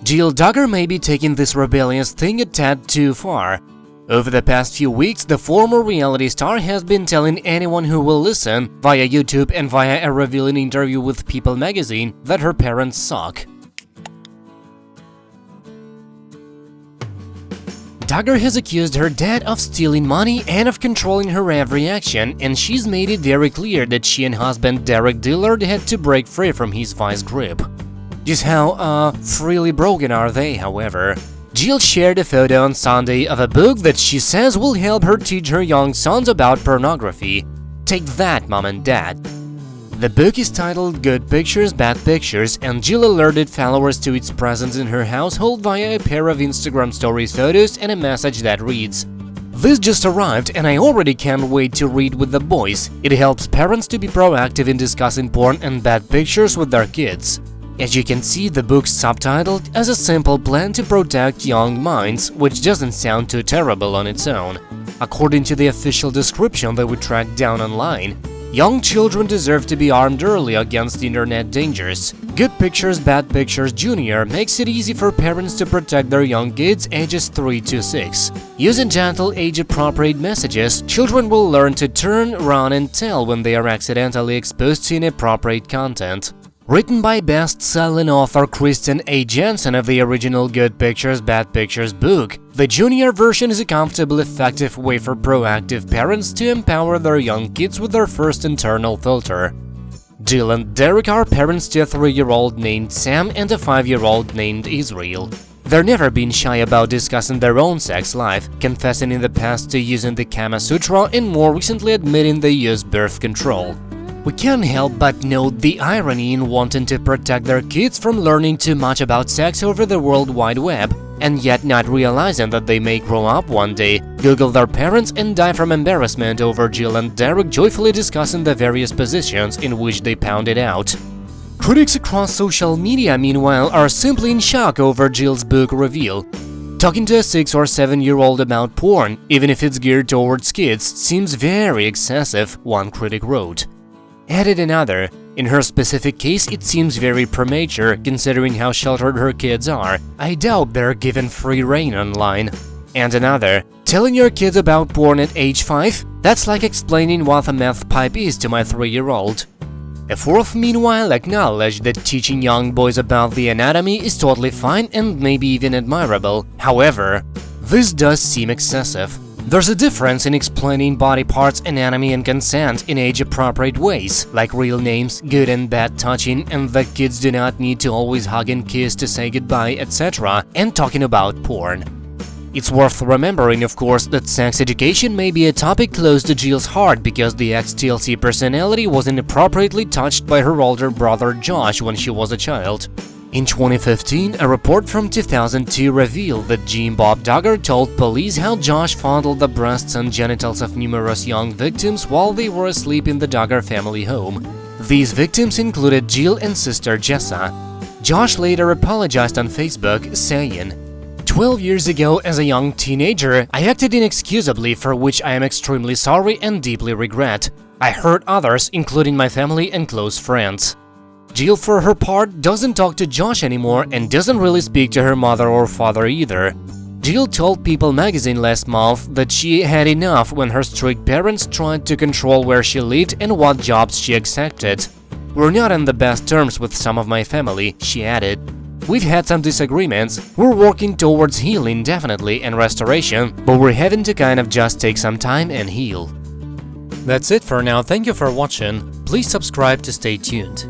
Jill Duggar may be taking this rebellious thing a tad too far. Over the past few weeks, the former reality star has been telling anyone who will listen, via YouTube and via a revealing interview with People magazine, that her parents suck. Duggar has accused her dad of stealing money and of controlling her every action, and she's made it very clear that she and husband Derick Dillard had to break free from his vice grip. Just how, freely broken are they, however? Jill shared a photo on Sunday of a book that she says will help her teach her young sons about pornography. Take that, mom and dad. The book is titled Good Pictures, Bad Pictures, and Jill alerted followers to its presence in her household via a pair of Instagram stories photos and a message that reads, "This just arrived and I already can't wait to read with the boys. It helps parents to be proactive in discussing porn and bad pictures with their kids." As you can see, the book's subtitled as a simple plan to protect young minds, which doesn't sound too terrible on its own. According to the official description that we tracked down online, young children deserve to be armed early against internet dangers. Good Pictures, Bad Pictures Jr. makes it easy for parents to protect their young kids ages 3 to 6. Using gentle, age-appropriate messages, children will learn to turn, run, and tell when they are accidentally exposed to inappropriate content. Written by best-selling author Kristen A. Jensen of the original Good Pictures, Bad Pictures book, the junior version is a comfortable, effective way for proactive parents to empower their young kids with their first internal filter. Jill and Derick are parents to a 3-year-old named Sam and a 5-year-old named Israel. They've never been shy about discussing their own sex life, confessing in the past to using the Kama Sutra and more recently admitting they use birth control. We can't help but note the irony in wanting to protect their kids from learning too much about sex over the World Wide Web, and yet not realizing that they may grow up one day, Google their parents, and die from embarrassment over Jill and Derick joyfully discussing the various positions in which they pounded out. Critics across social media, meanwhile, are simply in shock over Jill's book reveal. Talking to a 6 or 7-year-old about porn, even if it's geared towards kids, seems very excessive, one critic wrote. Added another, in her specific case it seems very premature considering how sheltered her kids are. I doubt they're given free rein online. And another, telling your kids about porn at age 5? That's like explaining what a meth pipe is to my 3-year-old. A fourth, meanwhile, acknowledged that teaching young boys about the anatomy is totally fine and maybe even admirable. However, this does seem excessive. There's a difference in explaining body parts, anatomy, and consent in age-appropriate ways, like real names, good and bad touching, and that kids do not need to always hug and kiss to say goodbye, etc., and talking about porn. It's worth remembering, of course, that sex education may be a topic close to Jill's heart because the ex-TLC personality was inappropriately touched by her older brother Josh when she was a child. In 2015, a report from 2002 revealed that Jim Bob Duggar told police how Josh fondled the breasts and genitals of numerous young victims while they were asleep in the Duggar family home. These victims included Jill and sister Jessa. Josh later apologized on Facebook, saying, "12 years ago, as a young teenager, I acted inexcusably, for which I am extremely sorry and deeply regret. I hurt others, including my family and close friends." Jill, for her part, doesn't talk to Josh anymore and doesn't really speak to her mother or father either. Jill told People magazine last month that she had enough when her strict parents tried to control where she lived and what jobs she accepted. "We're not on the best terms with some of my family," she added. "We've had some disagreements, we're working towards healing definitely and restoration, but we're having to kind of just take some time and heal." That's it for now, thank you for watching, please subscribe to stay tuned.